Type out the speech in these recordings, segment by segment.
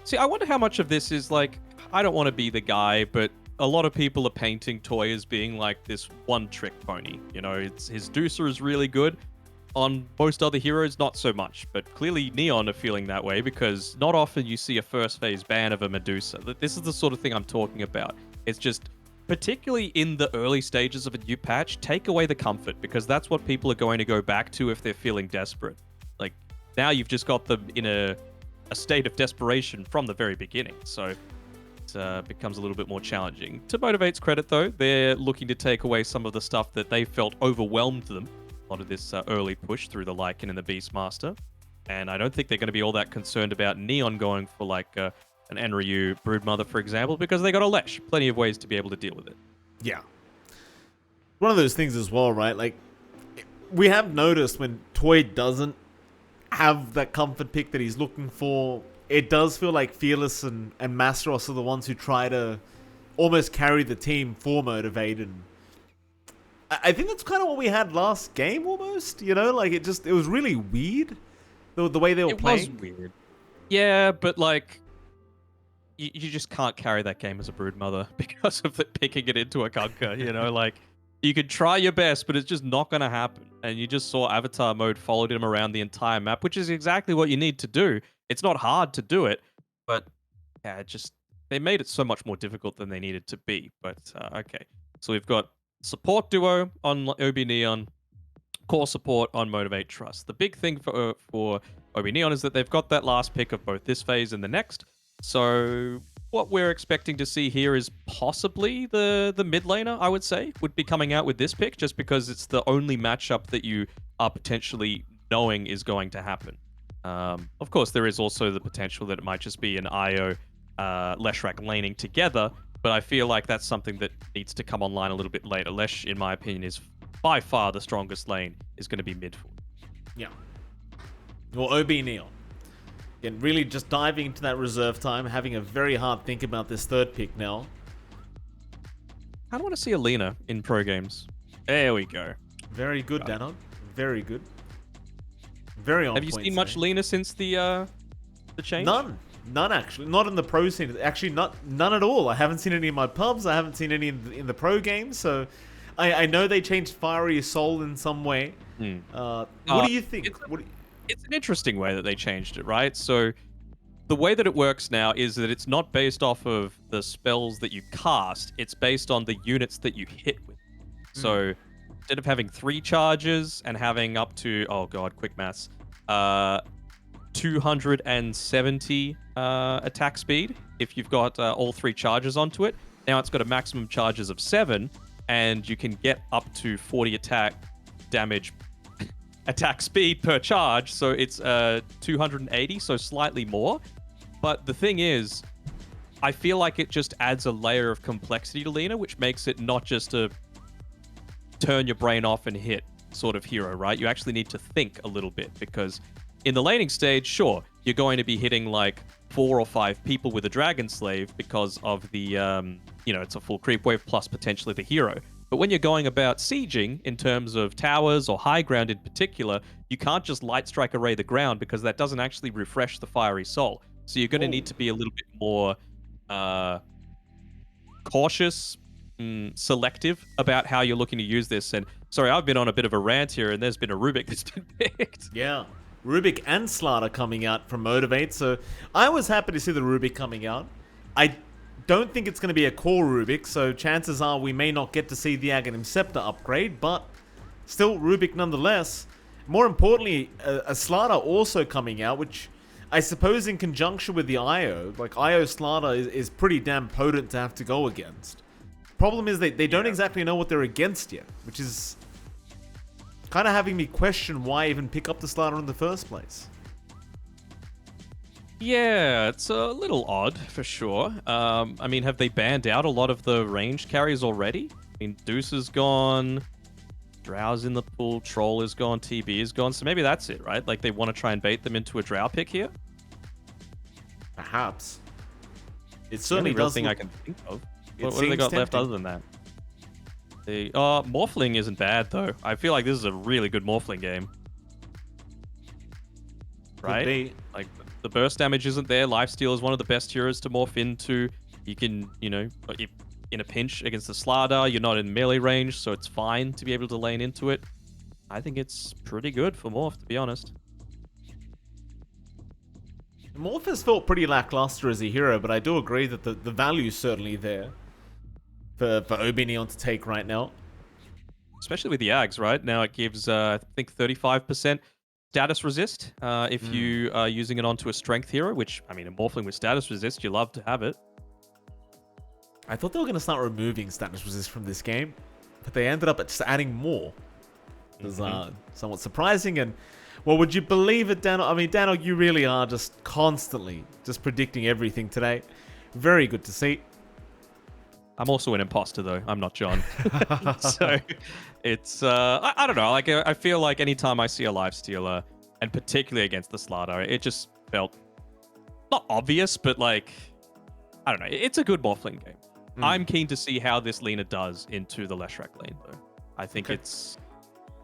See, I wonder how much of this is like, I don't want to be the guy, but a lot of people are painting Toy as being like this one-trick pony. You know, his Deucer is really good. On most other heroes, not so much. But clearly Neon are feeling that way because not often you see a first phase ban of a Medusa. This is the sort of thing I'm talking about. It's just, particularly in the early stages of a new patch, take away the comfort because that's what people are going to go back to if they're feeling desperate. Like, now you've just got them in a state of desperation from the very beginning. So it becomes a little bit more challenging. To Motivate's credit, though, they're looking to take away some of the stuff that they felt overwhelmed them. A lot of this early push through the Lycan and the Beastmaster. And I don't think they're going to be all that concerned about Neon going for like an Enryu Broodmother, for example, because they got a Lesh. Plenty of ways to be able to deal with it. Yeah. One of those things as well, right? Like, we have noticed when Toy doesn't have that comfort pick that he's looking for, it does feel like Fearless and Masteros are the ones who try to almost carry the team for Motivate. And I think that's kind of what we had last game, almost. You know, like it was really weird the way they were playing. It was weird. Yeah, but like, you just can't carry that game as a Broodmother because of the picking it into a Kunkka. You know, like you could try your best, but it's just not going to happen. And you just saw Avatar mode followed him around the entire map, which is exactly what you need to do. It's not hard to do it, but yeah, they made it so much more difficult than they needed to be. But okay, so we've got support duo on OB.Neon, core support on Motivate.Trust. The big thing for OB.Neon is that they've got that last pick of both this phase and the next. So what we're expecting to see here is possibly the mid laner, I would say, would be coming out with this pick, just because it's the only matchup that you are potentially knowing is going to happen. Of course, there is also the potential that it might just be an Io Leshrac laning together, but I feel like that's something that needs to come online a little bit later. Lesh, in my opinion, is by far the strongest lane, is going to be mid. Yeah. Well, OB.Neon. Again, really just diving into that reserve time, having a very hard think about this third pick now. I don't want to see Alina in pro games. There we go. Very good, Danog. Very good. Very on point. Have you seen much Lina since the change? None actually. Not in the pro scene. Actually, none at all. I haven't seen any in my pubs. I haven't seen any in the pro games. So, I know they changed Fiery Soul in some way. What do you think? It's an interesting way that they changed it, right? So, the way that it works now is that it's not based off of the spells that you cast. It's based on the units that you hit with. So, instead of having 3 charges and having up to, oh god, quick maths, 270 attack speed if you've got all 3 charges onto it. Now it's got a maximum charges of 7, and you can get up to 40 attack damage attack speed per charge. So it's 280, so slightly more. But the thing is, I feel like it just adds a layer of complexity to Lina, which makes it not just a turn your brain off and hit sort of hero, right? You actually need to think a little bit, because in the laning stage, sure, you're going to be hitting like 4 or 5 people with a Dragon Slave because of the, it's a full creep wave plus potentially the hero. But when you're going about sieging in terms of towers or high ground in particular, you can't just light strike array the ground because that doesn't actually refresh the Fiery Soul. So you're going to need to be a little bit more cautious, selective about how you're looking to use this. And sorry, I've been on a bit of a rant here, and there's been a Rubik that's been picked. Yeah. Rubik and Slaughter coming out from Motivate, so I was happy to see the Rubik coming out. I don't think it's going to be a core Rubik, so chances are we may not get to see the Aghanim Scepter upgrade, but still Rubik nonetheless. More importantly, a Slaughter also coming out, which I suppose in conjunction with the Io, like Io Slaughter is pretty damn potent to have to go against. Problem is they don't exactly know what they're against yet, which is kind of having me question why even pick up the Slaughter in the first place. Yeah, it's a little odd for sure. I mean, have they banned out a lot of the ranged carries already? I mean, Deuce is gone, Drow's in the pool, Troll is gone, TB is gone, so maybe that's it, right? Like they want to try and bait them into a Drow pick here? Perhaps. It certainly the only real does thing I can think of. What have they got left other than that? Morphling isn't bad though. I feel like this is a really good Morphling game. Right? Could be. Like the burst damage isn't there. Lifesteal is one of the best heroes to morph into. You can, if in a pinch against the Slardar, you're not in melee range, so it's fine to be able to lane into it. I think it's pretty good for morph, to be honest. Morph has felt pretty lackluster as a hero, but I do agree that the value is certainly there for OB.Neon to take right now. Especially with the Ags, right? Now it gives, I think, 35% status resist if you are using it onto a strength hero, which, I mean, a Morphling with status resist, you love to have it. I thought they were going to start removing status resist from this game, but they ended up just adding more. It was somewhat surprising, and well, would you believe it, Danog? I mean, Danog, you really are just constantly just predicting everything today. Very good to see. I'm also an imposter, though. I'm not John. So it's, I don't know. Like, I feel like anytime I see a lifestealer, and particularly against the Slardar, it just felt not obvious, but like, I don't know. It's a good Morphling game. I'm keen to see how this Lina does into the Leshrac lane, though. I think it's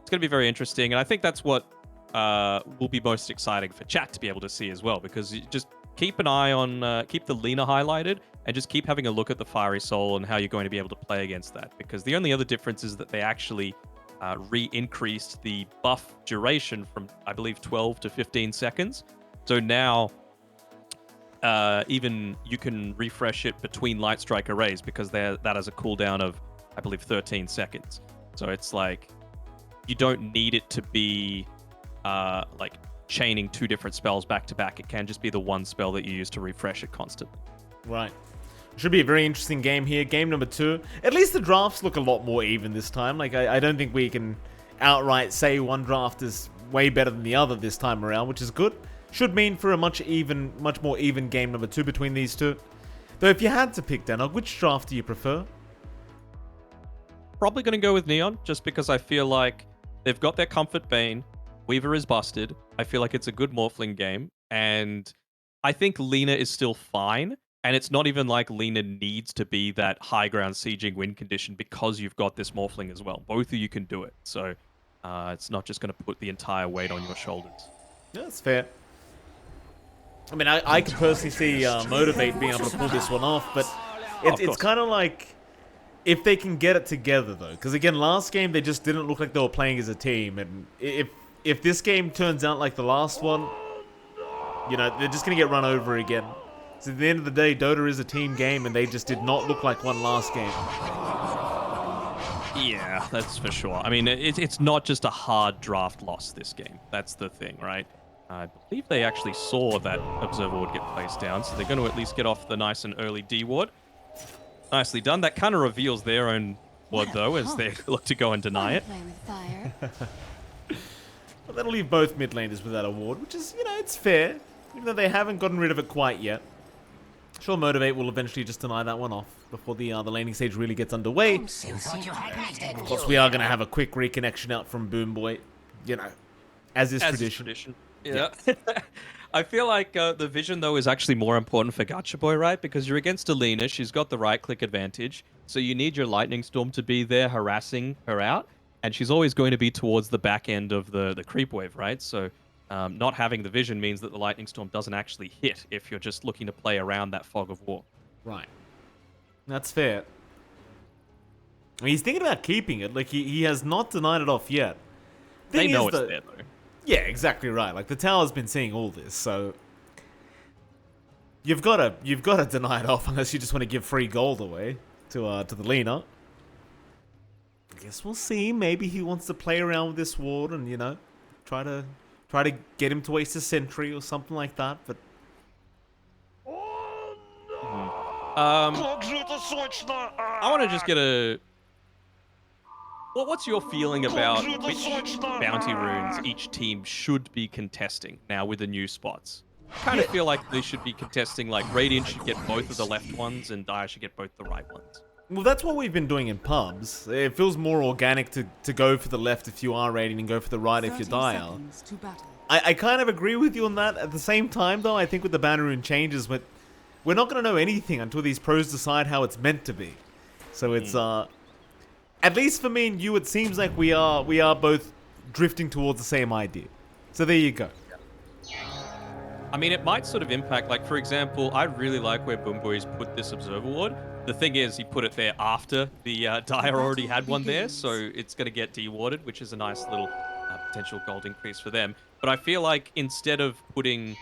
going to be very interesting, and I think that's what will be most exciting for chat to be able to see as well, because you just keep an eye on, keep the Lina highlighted, and just keep having a look at the Fiery Soul and how you're going to be able to play against that. Because the only other difference is that they actually re-increased the buff duration from, I believe, 12 to 15 seconds. So now, even you can refresh it between Light Strike arrays, because that has a cooldown of, I believe, 13 seconds. So it's like, you don't need it to be like chaining two different spells back to back. It can just be the one spell that you use to refresh it constantly. Right. Should be a very interesting game here. Game number 2. At least the drafts look a lot more even this time. Like, I don't think we can outright say one draft is way better than the other this time around, which is good. Should mean for a much more even game number 2 between these two. Though if you had to pick, Danog, which draft do you prefer? Probably going to go with Neon, just because I feel like they've got their Comfort Bane. Weaver is busted. I feel like it's a good Morphling game. And I think Lina is still fine. And it's not even like Lina needs to be that high ground sieging win condition, because you've got this Morphling as well. Both of you can do it. So it's not just going to put the entire weight on your shoulders. Yeah, that's fair. I mean, I could personally see Motivate being able to pull this one off, but it's kind of like, if they can get it together, though. Because, again, last game, they just didn't look like they were playing as a team. And if this game turns out like the last one, you know, they're just going to get run over again. So at the end of the day, Dota is a team game, and they just did not look like one last game. Yeah, that's for sure. I mean, it's not just a hard draft loss this game. That's the thing, right? I believe they actually saw that Observer would get placed down, so they're going to at least get off the nice and early D ward. Nicely done. That kind of reveals their own ward, though, as they look to go and deny it. Well, that'll leave both mid laners without a ward, which is, you know, it's fair. Even though they haven't gotten rid of it quite yet. Sure, Motivate will eventually just deny that one off before the laning stage really gets underway. Of course, we are going to have a quick reconnection out from Boom Boy, you know, as is tradition. Yeah. I feel like the vision, though, is actually more important for Gacha Boy, right? Because you're against Alina. She's got the right-click advantage. So you need your Lightning Storm to be there harassing her out. And she's always going to be towards the back end of the creep wave, right? So not having the vision means that the Lightning Storm doesn't actually hit if you're just looking to play around that fog of war. Right. That's fair. I mean, he's thinking about keeping it. Like, he has not denied it off yet. They know it's there, though. Yeah, exactly right. Like, the tower's been seeing all this, so you've got to deny it off unless you just want to give free gold away to the Lina. I guess we'll see. Maybe he wants to play around with this ward and, you know, try to get him to waste a sentry or something like that. But I want to just get a. What's your feeling about which bounty runes each team should be contesting now with the new spots? I kind of feel like they should be contesting, like, Radiant should get both of the left ones and Dire should get both the right ones. Well, that's what we've been doing in pubs. It feels more organic to go for the left if you are Radiant and go for the right if you're Dire. I kind of agree with you on that. At the same time, though, I think with the banner rune changes, we're not going to know anything until these pros decide how it's meant to be. So it's at least for me and you, it seems like we are both drifting towards the same idea. So there you go. I mean, it might sort of impact, like, for example, I really like where Boomboy's put this Observer Ward. The thing is, he put it there after the Dire already had one there, so it's going to get dewarded, which is a nice little potential gold increase for them. But I feel like instead of putting...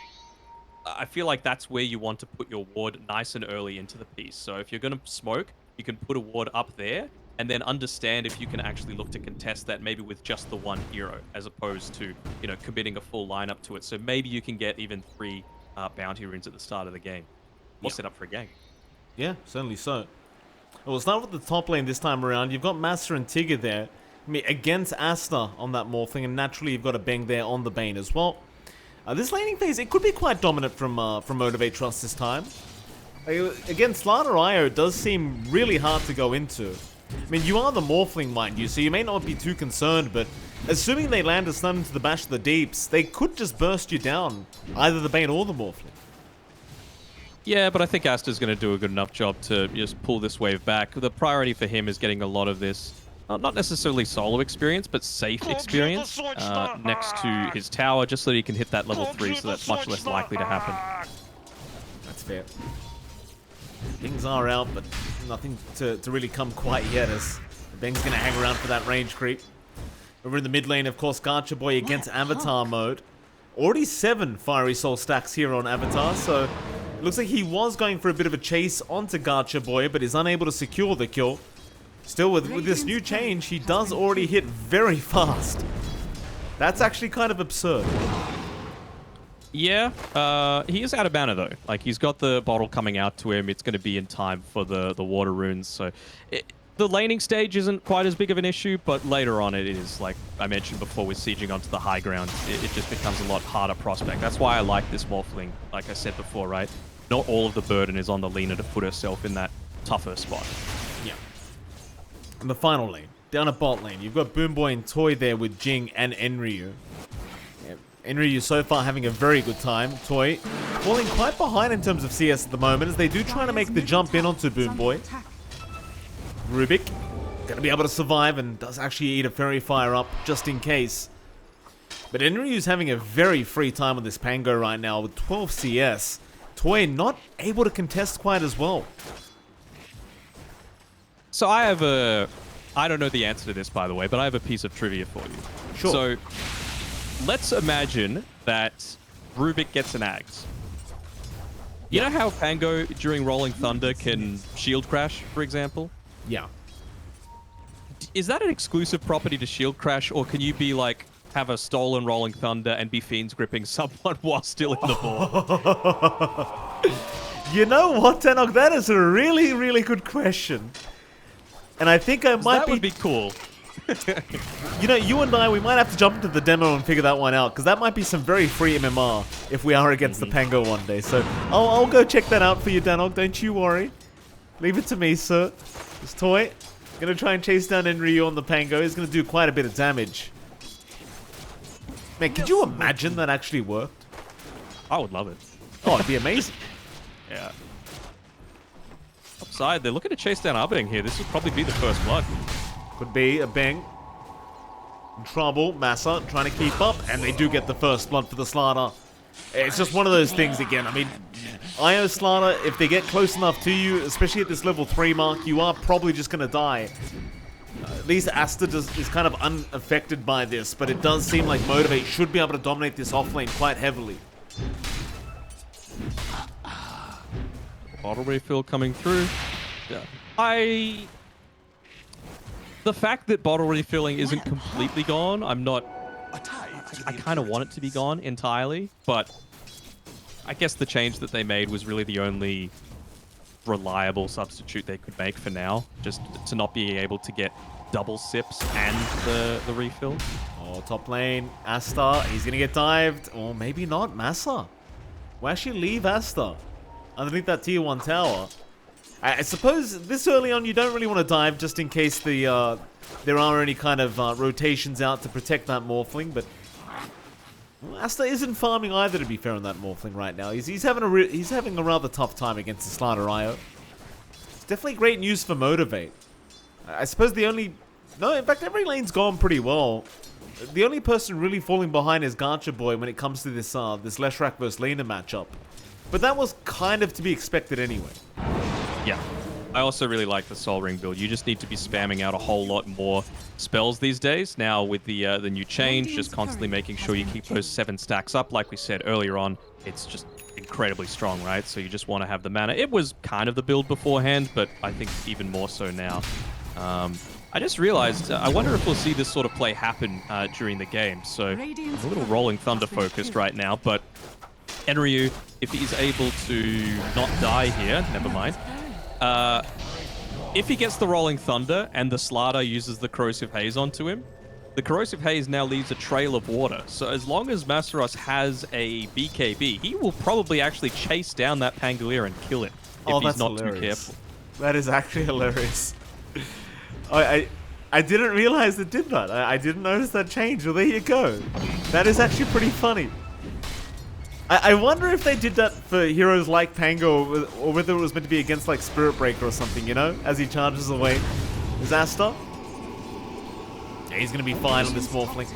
I feel like that's where you want to put your ward nice and early into the piece. So if you're going to smoke, you can put a ward up there, and then understand if you can actually look to contest that maybe with just the one hero, as opposed to, you know, committing a full lineup to it. So maybe you can get even 3 bounty runes at the start of the game. Or set up for a gang. Yeah, certainly so. We'll start with the top lane this time around. You've got Master and Tigger there. I mean, against Asta on that Morphling, and naturally you've got a Bang there on the Bane as well. This laning phase, it could be quite dominant from Motivate.Trust this time. Against Slaughter IO, it does seem really hard to go into. I mean, you are the Morphling, mind you, so you may not be too concerned, but assuming they land a stun into the Bash of the Deeps, they could just burst you down, either the Bane or the Morphling. Yeah, but I think Asta's going to do a good enough job to just pull this wave back. The priority for him is getting a lot of this, not necessarily solo experience, but safe experience next to his tower, just so that he can hit that level 3, so that's much less likely to happen. That's fair. Things are out, but nothing to really come quite yet, as Bang's going to hang around for that range creep. Over in the mid lane, of course, Gacha Boy against Avatar mode. Already 7 Fiery Soul stacks here on Avatar, so it looks like he was going for a bit of a chase onto Gacha Boy, but is unable to secure the kill. Still, with this new change, he does already hit very fast. That's actually kind of absurd. Yeah, he is out of mana, though. Like, he's got the bottle coming out to him. It's going to be in time for the water runes, so... The laning stage isn't quite as big of an issue, but later on it is, like I mentioned before, with sieging onto the high ground, it just becomes a lot harder prospect. That's why I like this Morphling, like I said before, right? Not all of the burden is on the Lina to put herself in that tougher spot. Yeah. And the final lane, down at bot lane, you've got Boomboy and Toy there with Jing and Enryu. Yeah, Enryu so far having a very good time. Toy falling quite behind in terms of CS at the moment, as they do try to make the jump in onto Boomboy. Rubik gonna be able to survive and does actually eat a Fairy Fire up just in case. But Enryu's having a very free time on this Pango right now with 12 CS. Toy not able to contest quite as well. So I have I don't know the answer to this, by the way, but I have a piece of trivia for you. Sure. So let's imagine that Rubik gets an Axe. You know how Pango during Rolling Thunder can shield crash, for example? Yeah. Is that an exclusive property to shield crash, or can you be like, have a stolen Rolling Thunder and be Fiends gripping someone while still in the ball? You know what, Danog? That is a really, really good question. And I think I might that would be cool. You know, you and I, we might have to jump into the demo and figure that one out, because that might be some very free MMR if we are against the Pango one day. So I'll go check that out for you, Danog. Don't you worry. Leave it to me, sir. This Toy gonna try and chase down Enryu on the Pango. He's gonna do quite a bit of damage. Man, could you imagine that actually worked? I would love it. Oh, it'd be amazing. Yeah. Upside, they're looking to chase down Arbing here. This would probably be the first blood. Could be a Bang. In trouble. Massa trying to keep up, and they do get the first blood for the Slaughter. It's just one of those things again. I mean, IO Slaughter, if they get close enough to you, especially at this level 3 mark, you are probably just going to die. At least Asta is kind of unaffected by this, but it does seem like Motivate should be able to dominate this offlane quite heavily. Bottle refill coming through. Yeah. The fact that bottle refilling isn't completely gone, I'm not... I kind of want it to be gone entirely, but I guess the change that they made was really the only reliable substitute they could make for now, just to not be able to get double sips and the refill. Oh, top lane, Asta, he's gonna get dived, or maybe not, Massa. We'll actually leave Asta underneath that tier 1 tower. I suppose this early on you don't really want to dive just in case there are any kind of rotations out to protect that Morphling, but Asta isn't farming either, to be fair, on that Morphling right now. He's having a rather tough time against the Slaughter IO. It's definitely great news for Motivate. I suppose the only... No, in fact, every lane's gone pretty well. The only person really falling behind is Gacha Boy when it comes to this this Leshrac vs Lena matchup. But that was kind of to be expected anyway. Yeah. I also really like the Soul Ring build. You just need to be spamming out a whole lot more spells these days. Now with the new change, just constantly making sure you keep those 7 stacks up. Like we said earlier on, it's just incredibly strong, right? So you just want to have the mana. It was kind of the build beforehand, but I think even more so now. I just realized, I wonder if we'll see this sort of play happen during the game. So a little Rolling Thunder focused right now, but Enryu, if he's able to not die here, never mind. If he gets the Rolling Thunder and the Slardar uses the Corrosive Haze onto him, the Corrosive Haze now leaves a trail of water. So as long as Masaros has a BKB, he will probably actually chase down that Pangolier and kill it if he's not too careful. That is actually hilarious. I didn't realize it did that. I didn't notice that change. Well, there you go. That is actually pretty funny. I wonder if they did that for heroes like Pango, or whether it was meant to be against like Spirit Breaker or something, you know, as he charges away. Is Asta? Yeah, he's going to be fine on this Morphling.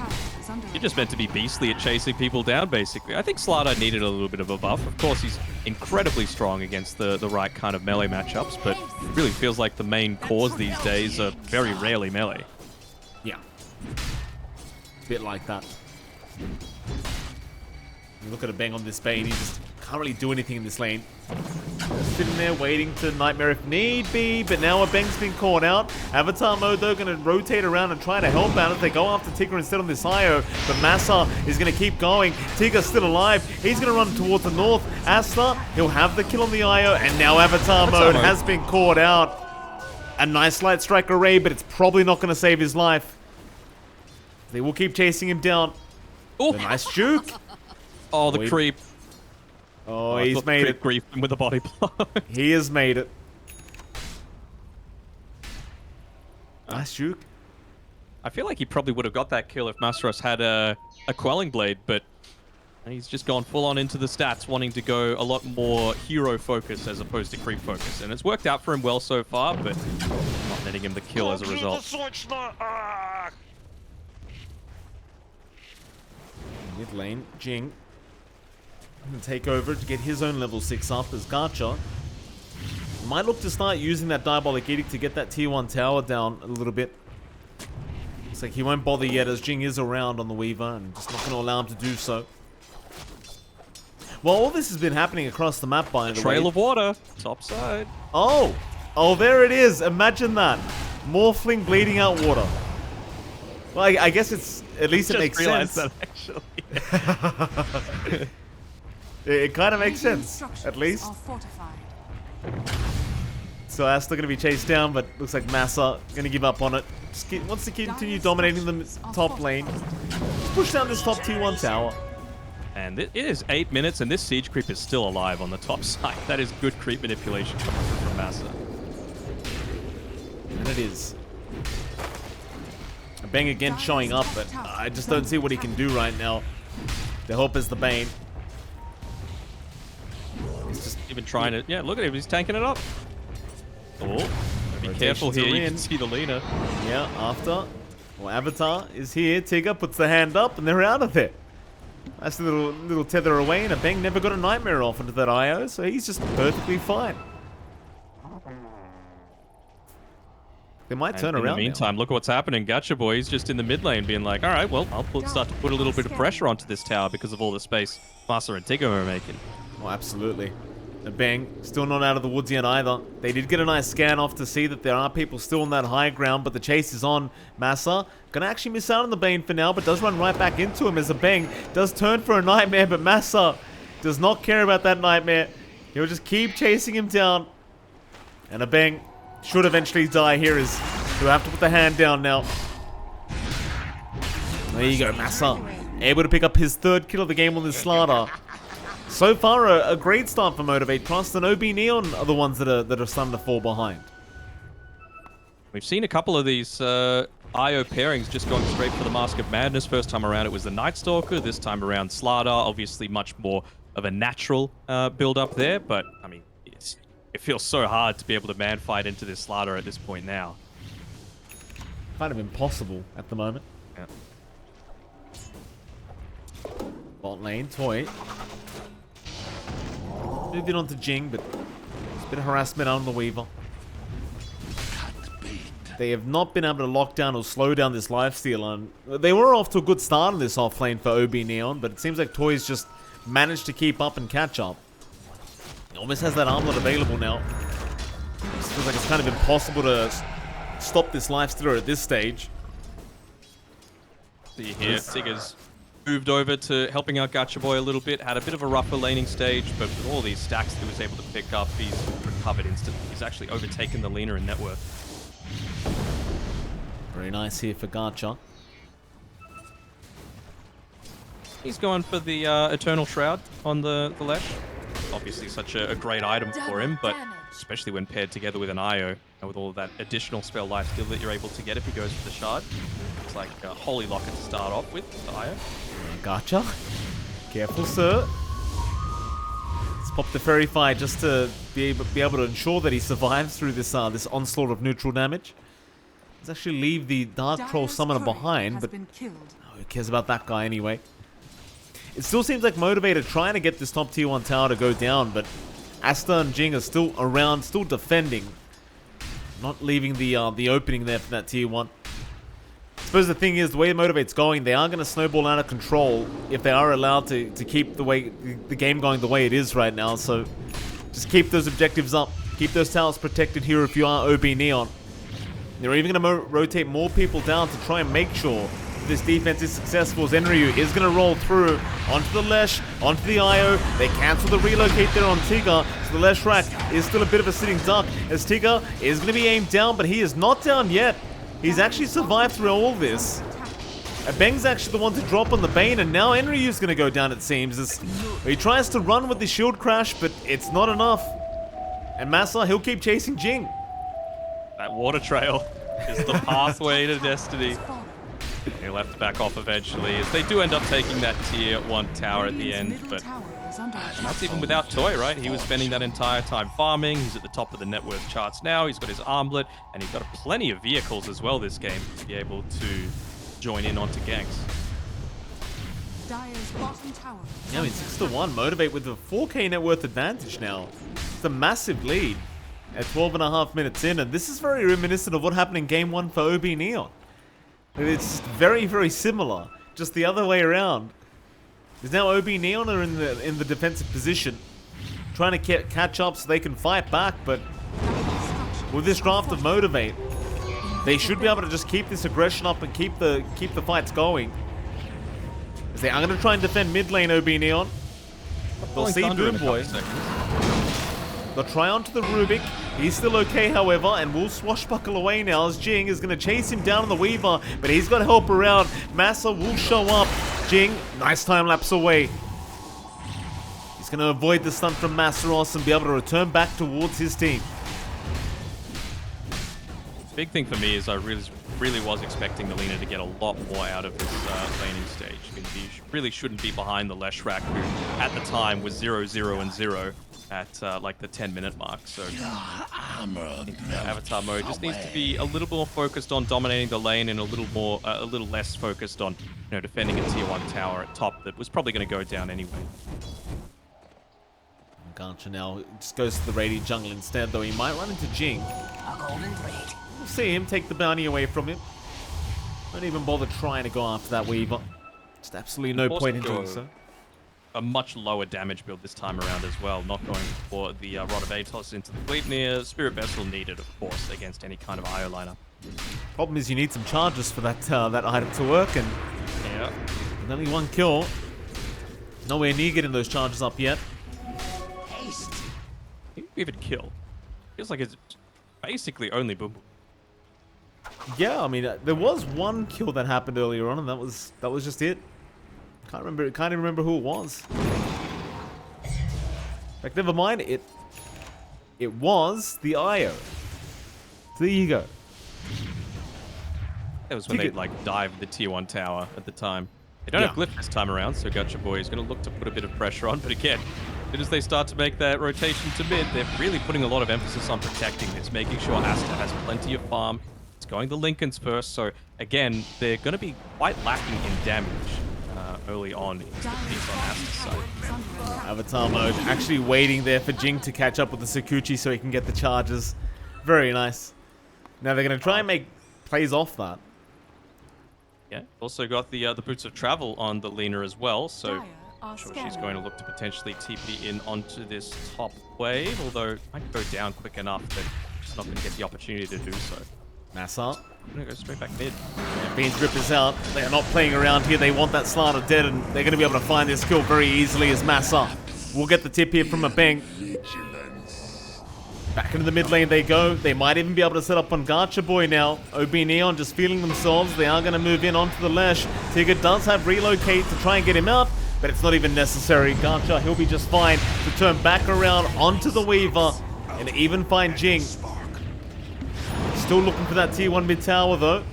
You're just meant to be beastly at chasing people down, basically. I think Slardar needed a little bit of a buff. Of course, he's incredibly strong against the right kind of melee matchups, but it really feels like the main cores these days are very rarely melee. Yeah. Bit like that. You look at a Bang on this Bane, he just can't really do anything in this lane. Just sitting there waiting to Nightmare if need be, but now a Bang's been caught out. Avatar mode though, going to rotate around and try to help out as they go after Tigger instead on this IO, but Massa is going to keep going. Tigger's still alive, he's going to run towards the north. Asta, he'll have the kill on the IO, and now Avatar mode has been caught out. A nice light strike array, but it's probably not going to save his life. They will keep chasing him down. Oh, the nice juke. Oh, the creep. Oh, he's made it. Grief with the body blow. He has made it. Nice juke. I feel like he probably would have got that kill if Masaros had a Quelling Blade, but he's just gone full on into the stats, wanting to go a lot more hero focus as opposed to creep focus. And it's worked out for him well so far, but not netting him the kill as a result. Mid lane, Jing. Gonna take over to get his own level 6 up as Gacha might look to start using that Diabolic Edict to get that tier 1 tower down a little bit. Looks like he won't bother yet as Jing is around on the Weaver and just not going to allow him to do so. Well, all this has been happening across the map, by the way. Trail of water, top side. Oh, there it is. Imagine that. Morphling bleeding out water. Well, I guess it's, at least it makes sense. That actually. It kind of makes sense, at least. So Asta going to be chased down, but looks like Massa going to give up on it. Wants to continue dominating the top lane. Push down this top tier 1 tower. And it is 8 minutes, and this siege creep is still alive on the top side. That is good creep manipulation coming through from Massa. And it is. Bang again showing up, but I just don't see what he can do right now. The hope is the Bane. He's just even trying to... Yeah, look at him. He's tanking it up. Oh, be careful here. You can see the Lena. Yeah, after. Well, Avatar is here. Tigger puts the hand up, and they're out of there. That's a little tether away, and a Bang never got a Nightmare off into that IO, so he's just perfectly fine. They might turn around. In the meantime, look at what's happening. Gacha Boy is just in the mid lane being like, all right, well, I'll start to put a little bit of pressure onto this tower because of all the space Massa and Tigger are making. Oh, absolutely. And Bang, still not out of the woods yet either. They did get a nice scan off to see that there are people still on that high ground, but the chase is on. Massa gonna actually miss out on the Bane for now, but does run right back into him as a Bang does turn for a Nightmare, but Massa does not care about that Nightmare. He'll just keep chasing him down. And a Bang should eventually die here as he'll have to put the hand down now. There you go, Massa. Able to pick up his 3rd kill of the game on this Slardar. So far, a great start for Motivate.Trust, and OB.Neon are the ones that are starting to fall behind. We've seen a couple of these IO pairings just going straight for the Mask of Madness. First time around, it was the Night Stalker. This time around, Slardar. Obviously, much more of a natural build-up there, but, I mean, it feels so hard to be able to man-fight into this Slardar at this point now. Kind of impossible at the moment. Yeah. Bot lane, Toy. Moved it on to Jing, but there's a bit of harassment out on the Weaver. They have not been able to lock down or slow down this lifesteal. And they were off to a good start in this off lane for OB.Neon, but it seems like Toy's just managed to keep up and catch up. He almost has that armlet available now. It feels like it's kind of impossible to stop this lifestealer at this stage. See here, Tigger's moved over to helping out Gacha Boy a little bit. Had a bit of a rougher laning stage, but with all these stacks that he was able to pick up, he's recovered instantly. He's actually overtaken the leaner in net worth. Very nice here for Gacha. He's going for the Eternal Shroud on the Lesh. Obviously such a great item for him, but especially when paired together with an IO and with all of that additional spell lifesteal that you're able to get if he goes for the shard. It's like a Holy Locket to start off with, the IO. Gacha. Careful, sir. Let's pop the Fairy Fire just to be able to ensure that he survives through this this onslaught of neutral damage. Let's actually leave the Dark Troll Summoner behind, but who cares about that guy anyway? It still seems like Motivate are trying to get this top tier 1 tower to go down, but Asta and Jing are still around, still defending. Not leaving the opening there for that tier 1. I suppose the thing is, the way Motivate's going, they are going to snowball out of control if they are allowed to keep the game going the way it is right now. So just keep those objectives up. Keep those towers protected here if you are OB.Neon. They're even going to rotate more people down to try and make sure this defense is successful, as Enryu is going to roll through onto the Lesh, onto the IO. They cancel the relocate there on Tigger, so the Lesh rack is still a bit of a sitting duck, as Tigger is going to be aimed down, but he is not down yet. He's actually survived through all this. Beng's actually the one to drop on the Bane, and now Enryu's going to go down, it seems, as he tries to run with the shield crash, but it's not enough. And Massa, he'll keep chasing Jing. That water trail is the pathway to destiny. He'll have to back off eventually, as they do end up taking that tier 1 tower at the end, but that's even without Toy, right? He was spending that entire time farming. He's at the top of the net worth charts now. He's got his armlet, and he's got plenty of vehicles as well this game to be able to join in onto ganks. Yeah, I mean, 6-1, Motivate with a 4k net worth advantage now. It's a massive lead at 12.5 minutes in, and this is very reminiscent of what happened in Game 1 for OB.Neon. It's very, very similar, just the other way around. Because now OB.Neon are in the defensive position, trying to catch up so they can fight back, but with this draft of Motivate, they should be able to just keep this aggression up and keep the fights going. As they are going to try and defend mid lane OB.Neon. They'll see Boom Boy. They'll try onto the Rubik. He's still okay, however, and will swashbuckle away now as Jing is going to chase him down on the Weaver, but he's got help around. Massa will show up. Jing, nice time lapse away. He's going to avoid the stun from Masseros and be able to return back towards his team. Big thing for me is I really was expecting the Lina to get a lot more out of this laning stage. I mean, he really shouldn't be behind the Leshrac, who at the time was 0-0 and 0 at like the 10-minute mark. So Avatar mode just needs to be a little more focused on dominating the lane and a little less focused on, you know, defending a tier 1 tower at top that was probably going to go down anyway. Gacha now just goes to the Radiant jungle instead, though he might run into Jing. We'll see him take the bounty away from him. Don't even bother trying to go after that Weaver. Just absolutely no point in doing so. A much lower damage build this time around as well, not going for the Rod of Atos into the fleet near. Spirit Vessel needed, of course, against any kind of IO lineup. Problem is you need some charges for that that item to work, and yeah, with only 1 kill. Nowhere near getting those charges up yet. Even kill. Feels like it's basically only Boom. Yeah, I mean, there was 1 kill that happened earlier on, and that was just it. Can't even remember who it was. Like, never mind. It was the IO. There you go. That was when they like dived the tier 1 tower at the time. They don't have Glyph this time around, so Gacha Boy is going to look to put a bit of pressure on. But again, as soon as they start to make that rotation to mid, they're really putting a lot of emphasis on protecting this, making sure Asta has plenty of farm. It's going the Lincolns first, so again, they're going to be quite lacking in damage early on is the piece on Asta's side. Avatar mode, actually waiting there for Jing to catch up with the Sakuchi so he can get the charges. Very nice. Now they're going to try and make plays off that. Yeah, also got the Boots of Travel on the Lena as well, so I'm sure she's going to look to potentially TP in onto this top wave, although it might go down quick enough that she's not going to get the opportunity to do so. Massa. I'm going to go straight back mid. Yeah, Bean's grip is out. They are not playing around here. They want that Slider dead, and they're going to be able to find this kill very easily as Massa will get the tip here from a Bang. Back into the mid lane they go. They might even be able to set up on Gacha Boy now. OB.Neon just feeling themselves. They are going to move in onto the Lesh. Tigger does have relocate to try and get him out, but it's not even necessary. Gacha, he'll be just fine to turn back around onto the Weaver and even find Jing. Still looking for that tier 1 mid tower though.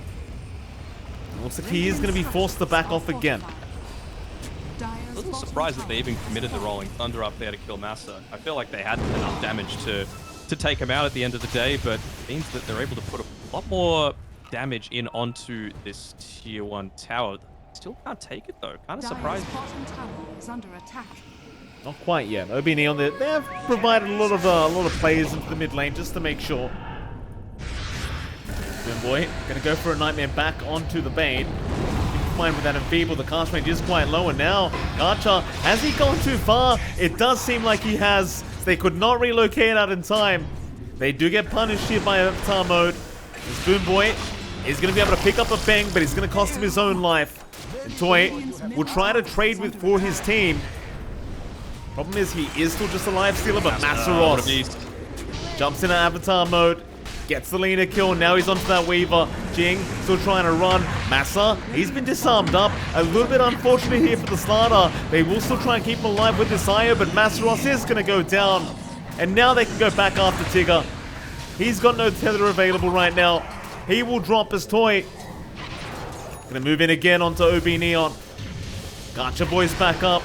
Looks like he is going to be forced to back off again. A little surprised that they even committed the Rolling Thunder up there to kill Massa. I feel like they had enough damage to take him out at the end of the day, but it means that they're able to put a lot more damage in onto this tier 1 tower. Still can't take it though. Kind of surprised. Not quite yet. OB.Neon, they have provided a lot of players into the mid lane just to make sure. Boy, gonna go for a Nightmare back onto the Bane. Fine with that Enfeeble, the cast range is quite low, and now Gacha, has he gone too far? It does seem like he has. They could not relocate out in time. They do get punished here by Avatar mode. This Boom Boy is gonna be able to pick up a Bang, but he's gonna cost him his own life. And Toy will try to trade for his team. Problem is he is still just a life stealer, but Masseros jumps into Avatar mode. Gets the Lena kill, now he's onto that Weaver. Jing still trying to run. Massa, he's been disarmed up. A little bit unfortunate here for the Slider. They will still try and keep him alive with this IO, but Masseros is going to go down. And now they can go back after Tigger. He's got no tether available right now. He will drop his Toy. Gonna move in again onto OB.Neon. Gacha Boy's back up.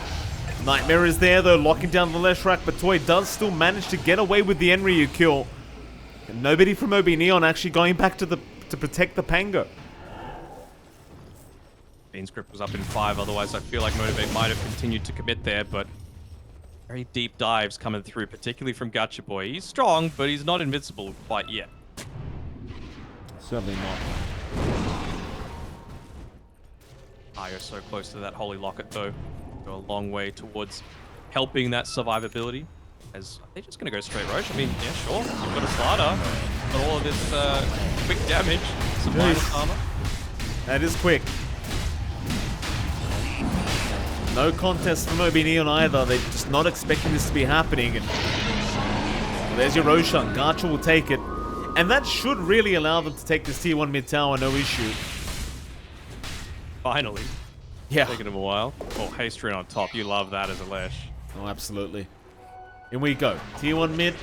Nightmare is there though, locking down the left rack, but Toy does still manage to get away with the Enryu kill. And nobody from OB.Neon actually going back to protect the Pango. Bean's grip was up in 5, otherwise I feel like Motivate might have continued to commit there, but very deep dives coming through, particularly from Gacha Boy. He's strong, but he's not invincible quite yet. Certainly not. Io so close to that Holy Locket though. Go a long way towards helping that survivability. As are they just going to go straight Roche? I mean, yeah, sure. You've got a Slider, but all of this quick damage, some minus armor. That is quick. No contest from OB.Neon either. They're just not expecting this to be happening. And well, there's your Roshan. Gacha will take it. And that should really allow them to take this tier 1 mid tower, no issue. Finally. Yeah. Taking them a while. Oh, Hasterin on top. You love that as a Lesh. Oh, absolutely. In we go. Tier 1 mid.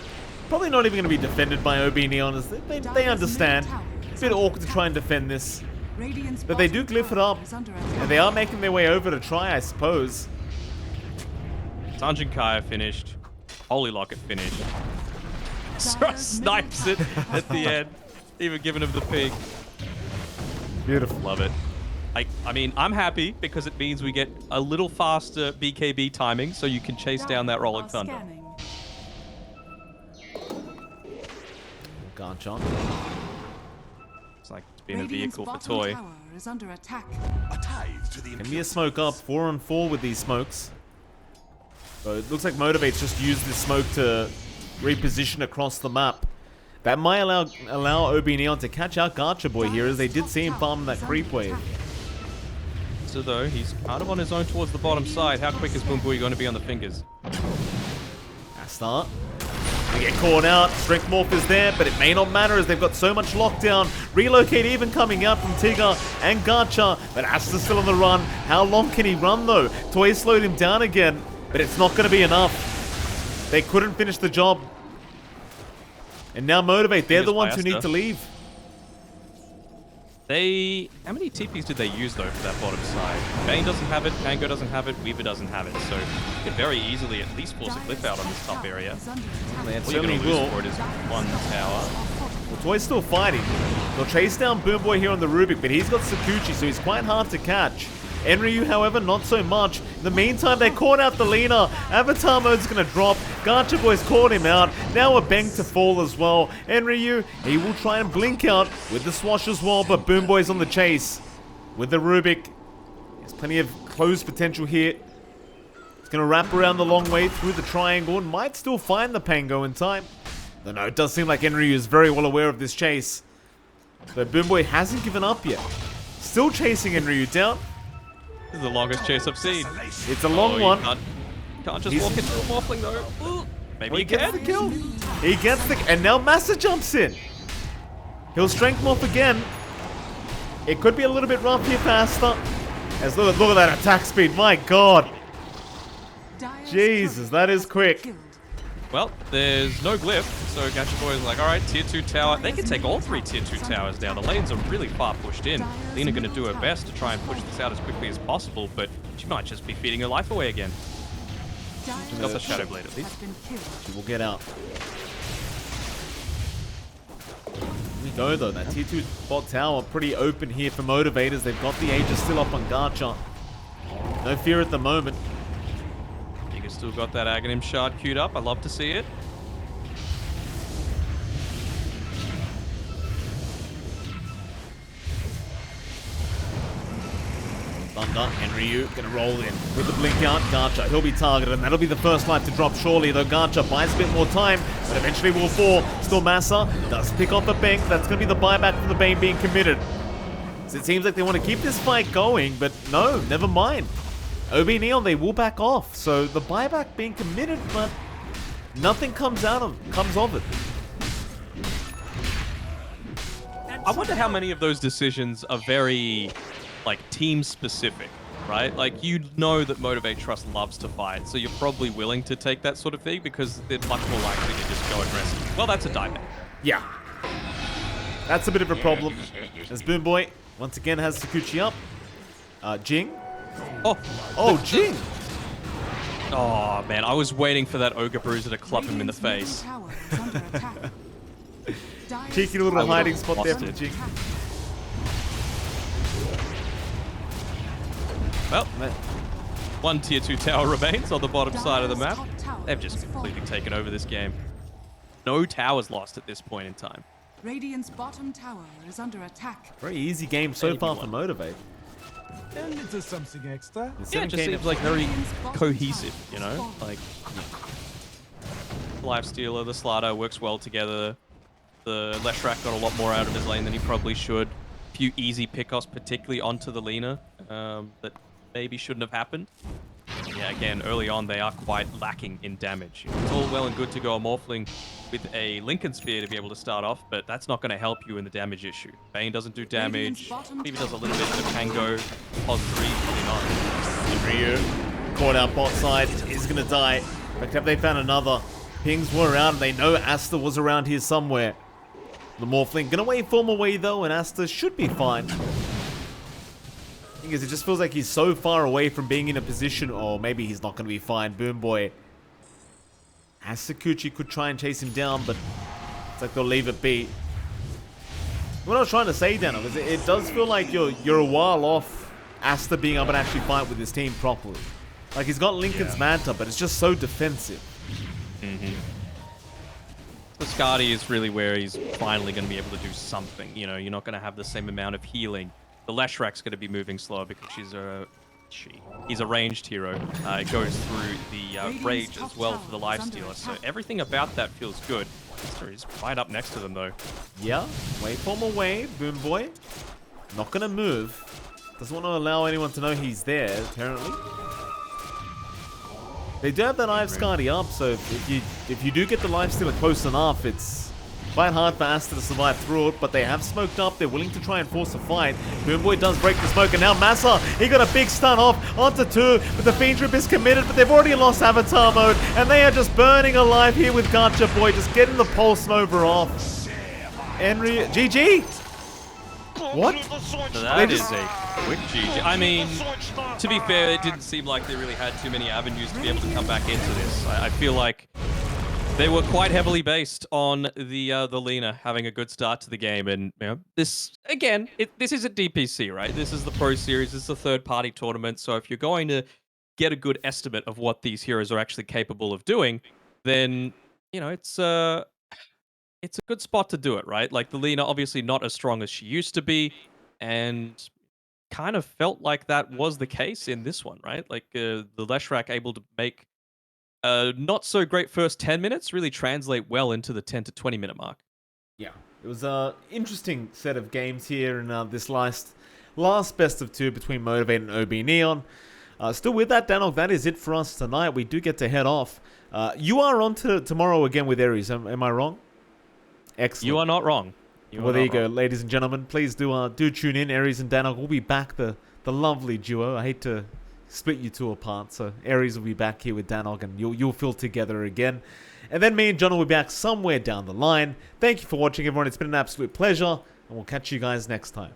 Probably not even going to be defended by OB.Neon as they understand. It's a bit awkward to try and defend this. But they do glyph it up. And they are making their way over to try, I suppose. Sanjin Kaya finished. Holy Locket finished. Snipes it at the end. Even giving him the ping. Beautiful. Love it. I mean, I'm happy because it means we get a little faster BKB timing so you can chase down that Rolling Thunder. Gacha. It's like it's been a vehicle for Toy. Can be a smoke up, 4-on-4 with these smokes. So it looks like Motivate's just used this smoke to reposition across the map. That might allow OB.Neon to catch out Gacha Boy here, as they did see him farm that creep wave. So though, he's kind of on his own towards the bottom side. How quick is Boom Boy going to be on the fingers? Astar. They get caught out. Strength Morph is there, but it may not matter as they've got so much lockdown. Relocate even coming out from Tigger and Gacha, but Astar's still on the run. How long can he run though? Toy slowed him down again, but it's not going to be enough. They couldn't finish the job. And now Motivate, they're the ones who need to leave. How many TPs did they use though for that bottom side? Bane doesn't have it, Pango doesn't have it, Weaver doesn't have it, so you could very easily at least force a glyph out on this top area. They All you're going to lose for it is one tower. Well, Toy's still fighting. They'll chase down Boom Boy here on the Rubik, but he's got Sakuchi, so he's quite hard to catch. Enryu, however, not so much. In the meantime, they caught out the Lina. Avatar mode's gonna drop. Gacha Boy's caught him out. Now a Bang to fall as well. Enryu, he will try and blink out with the swash as well, but Boom Boy's on the chase. With the Rubik, there's plenty of close potential here. It's gonna wrap around the long way through the triangle and might still find the Pango in time. Though no, it does seem like Enryu is very well aware of this chase. So Boom Boy hasn't given up yet. Still chasing Enryu down. This is the longest chase I've seen. It's a long one. Can't just walk into a Morphling though. Ooh, maybe he gets the kill. He gets the... And now Massa jumps in. He'll strength morph again. It could be a little bit rough here for Asta. As look at that attack speed. My god. Jesus, that is quick. Well, there's no glyph, so Gacha Boy is like, alright, tier 2 tower. They can take all 3 tier 2 towers down. The lanes are really far pushed in. Lina going to do her best to try and push this out as quickly as possible, but she might just be feeding her life away again. She's got the Shadow Blade at least. She will get out. Here we go though, that tier 2 bot tower pretty open here for Motivators. They've got the Aegis still up on Gacha. No fear at the moment. Still got that Aghanim shard queued up. I love to see it. Thunder, Enryu gonna roll in with the blink out. Gacha, he'll be targeted, and that'll be the first life to drop surely, though Gacha buys a bit more time, but eventually will fall. Still Massa does pick off the bank. That's gonna be the buyback from the Bane being committed. So it seems like they want to keep this fight going, but no, never mind. OB.Neon, they will back off, so the buyback being committed, but nothing comes of it. I wonder how many of those decisions are very, like, team specific, right? Like, you know that Motivate.Trust loves to fight, so you're probably willing to take that sort of thing because they're much more likely to just go aggressive. Well, that's a dieback. Yeah. That's a bit of a problem. As Boom Boy once again has Sakuchi up. Jing. Oh, Jing! Oh, man, I was waiting for that Ogre Bruiser to club him in the face. Cheeky little hiding spot there for Jing. Well, one tier 2 tower remains on the bottom side of the map. They've just completely taken over this game. No towers lost at this point in time. Radiant's bottom tower is under attack. Very easy game so far for Motivate. And into something extra. Yeah, it just seems like very cohesive, you know? Like, Lifestealer, the Slaughter works well together. The Leshrac got a lot more out of his lane than he probably should. A few easy pickoffs, particularly onto the Lina, that maybe shouldn't have happened. Yeah, again, early on, they are quite lacking in damage. It's all well and good to go a Morphling with a Lincoln Spear to be able to start off, but that's not going to help you in the damage issue. Bane doesn't do damage. Maybe does a little bit of Pango. Pos 3, probably not. Ryu, caught out bot side, is going to die. But have they found another? Pings were around. They know Asta was around here somewhere. The Morphling going to waveform away, though, and Asta should be fine. Thing is, it just feels like he's so far away from being in a position, or maybe he's not going to be fine. Boom Boy. As Sakuchi could try and chase him down, but it's like they'll leave it be. What I was trying to say, Danog, is it does feel like you're a while off Asta being able to actually fight with his team properly. Like, he's got Lincoln's Manta, but it's just so defensive. The Skadi is really where he's finally going to be able to do something. You know, you're not going to have the same amount of healing. The Leshrac's going to be moving slower because he's a ranged hero. It goes through the rage as well for the Lifestealer. So everything about that feels good. He's right up next to them, though. Yeah, waveform away, Boom Boy. Not going to move. Doesn't want to allow anyone to know he's there, apparently. They do have that Eye of Skadi up, so if you do get the Lifestealer close enough, it's quite hard for Asta to survive through it, but they have smoked up. They're willing to try and force a fight. Boom Boy does break the smoke, and now Massa, he got a big stun off onto 2, but the Fiend Trip is committed, but they've already lost Avatar mode, and they are just burning alive here with Gacha Boy, just getting the Pulse Nova off. Enryu, GG! What? So that is a quick GG. I mean, to be fair, it didn't seem like they really had too many avenues to be able to come back into this. I feel like They were quite heavily based on the Lena having a good start to the game, and this again, this isn't DPC, right? This is the Pro Series. This is a third-party tournament. So if you're going to get a good estimate of what these heroes are actually capable of doing, then it's a good spot to do it, right? Like the Lena, obviously not as strong as she used to be, and kind of felt like that was the case in this one, right? Like the Leshrac able to make not so great first 10 minutes really translate well into the 10 to 20 minute mark. Yeah, it was an interesting set of games here in this last best of two between Motivate and OB.Neon. Still with that, Danog, that is it for us tonight. We do get to head off. You are on to tomorrow again with Ares, am I wrong? Excellent. You are not wrong. Well, there you go, ladies and gentlemen. Please do tune in. Ares and Danog will be back, the lovely duo. I hate to split you two apart, so Ares will be back here with Danog, and you'll feel together again. And then me and John will be back somewhere down the line. Thank you for watching, everyone. It's been an absolute pleasure, and we'll catch you guys next time.